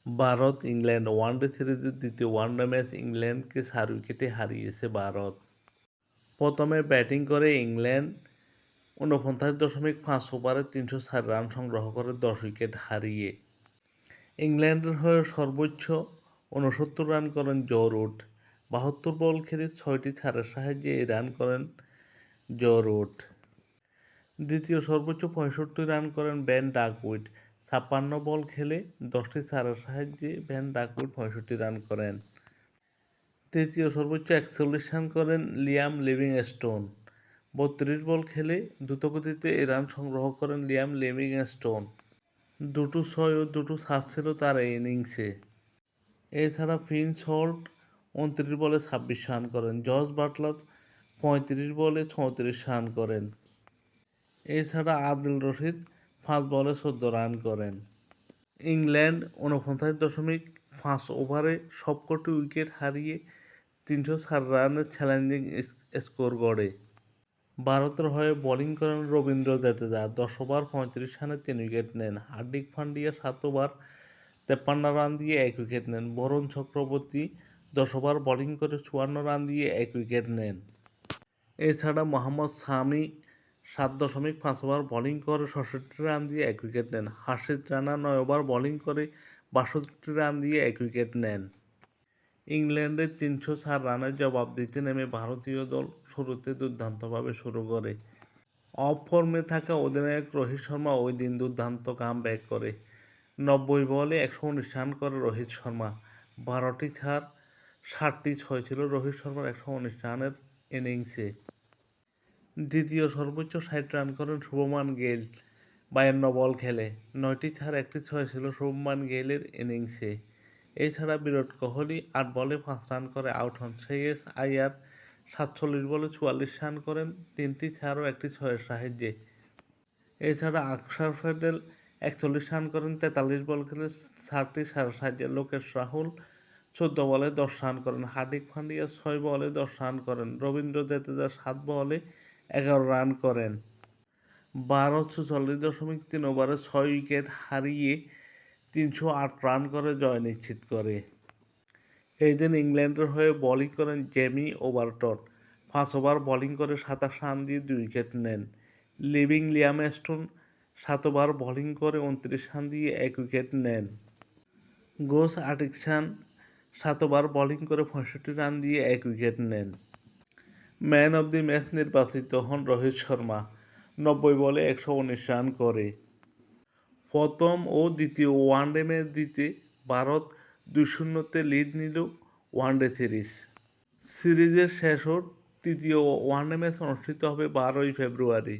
Bharat England one day সিরিজের দ্বিতীয় one day match ইংল্যান্ডকে 4 উইকেটে হারিয়েছে ভারত। প্রথমে ব্যাটিং করে ইংল্যান্ড ৪৯.৫ ওভারে ৩০৪ রান সংগ্রহ করে ১০ উইকেট হারিয়ে। ইংল্যান্ডের হয়ে সর্বোচ্চ ৬৯ রান করেন জো রুট। ৭২ বল খেলে ৬টি চারের সাহায্যে এই রান করেন জো রুট। দ্বিতীয় সর্বোচ্চ ৬৫ রান করেন বেন ডাকউইট। ৫৬ বল খেলে ১০টি চারের সাহায্যে বেন ডাকউইট ৬৫ রান করেন। তৃতীয় সর্বোচ্চ ৪১ রান করেন লিয়াম লিভিংস্টোন। ৩২ বল খেলে দ্রুতগতিতে এই রান সংগ্রহ করেন লিয়াম লিভিংস্টোন। দুটো ৬ ও দুটো ৭ ছিল তার এই ইনিংসে। এছাড়া প্রিন্স হল্ট ২৯ বলে ২৬ রান করেন। জস বাটলার ৩৫ বলে ৩৪ রান করেন। এছাড়া আদিল রশিদ ৫ বলে ১৪ রান করেন। ইংল্যান্ড ৪৯.৫ ওভারে সবকটি উইকেট হারিয়ে ৩০৪ রানের চ্যালেঞ্জিং স্কোর গড়ে। ভারতের হয়ে বোলিং করেন রবীন্দ্র জাদেজা। ১০ ওভার ৩৫ রানে ৩ উইকেট নেন। হার্দিক পান্ডিয়া ৭ ওভার ৫৩ রান দিয়ে ১ উইকেট নেন। বরুণ চক্রবর্তী ১০ ওভার বোলিং করে ৫৪ রান দিয়ে ১ উইকেট নেন। এছাড়া মোহাম্মদ শামি ৭.৫ ওভার বোলিং করে ৬৭ রান দিয়ে ১ উইকেট নেন। হার্ষিত রানা ৯ ওভার বোলিং করে ৬২ রান দিয়ে ১ উইকেট নেন। ইংল্যান্ডের ৩০৪ রানের জবাব দিতে নেমে ভারতীয় দল শুরুতে দুর্দান্তভাবে শুরু করে। অফ ফর্মে থাকা অধিনায়ক রোহিত শর্মা ওই দিন দুর্দান্ত কামব্যাক করে ৯০ বলে ১১৯ রান করে রোহিত শর্মা। ১২টি ৪, ৭টি ৬ ছিল রোহিত শর্মার ১১৯ রানের ইনিংসে। দ্বিতীয় সর্বোচ্চ ৬০ রান করেন শুভমান গিল ৫২ বল খেলে। ৯টি ৪, ১টি ৬ ছিল শুভমান গিলের ইনিংসে। এছাড়া বিরাট কোহলি ৮ বলে ৫ রান করে আউট হন। শ্রেয়স আইয়ার ৪৭ বলে ৪৪ রান করেন ৩টি ৪ ও ১টি ৬-এর সাহায্যে। এছাড়া আকসার প্যাটেল ৪১ রান করেন ৪৩ বল খেলে ৪টি ৪-এর সাহায্যে। লোকেশ রাহুল ১৪ বলে ১০ রান করেন। হার্দিক পান্ডিয়া ৬ বলে ১০ রান করেন। রবীন্দ্র জাদেজা ৭ বলে ১১ রান করেন। ভারত ৪৬.৩ ওভারে ৬ উইকেট হারিয়ে ৩০৮ রান করে জয় নিশ্চিত করে। এই দিন ইংল্যান্ডের হয়ে বোলিং করেন জেমি ওভারটন। ৫ ওভার বোলিং করে ২৭ রান দিয়ে ২ উইকেট নেন। লিভিংস্টোন ৭ ওভার বোলিং করে ২৯ রান দিয়ে ১ উইকেট নেন। গোস আটিকসান ৭ ওভার বোলিং করে ৬৫ রান দিয়ে ১ উইকেট নেন। ম্যান অব দি ম্যাচ নির্বাচিত হন রোহিত শর্মা ৯০ বলে ১১৯ রান করে। প্রথম ও দ্বিতীয় ওয়ানডে ম্যাচ জিতে ভারত ২-০তে লিড নিল ওয়ানডে সিরিজ। সিরিজের শেষ ও তৃতীয় ওয়ানডে ম্যাচ অনুষ্ঠিত হবে ১২ই ফেব্রুয়ারি।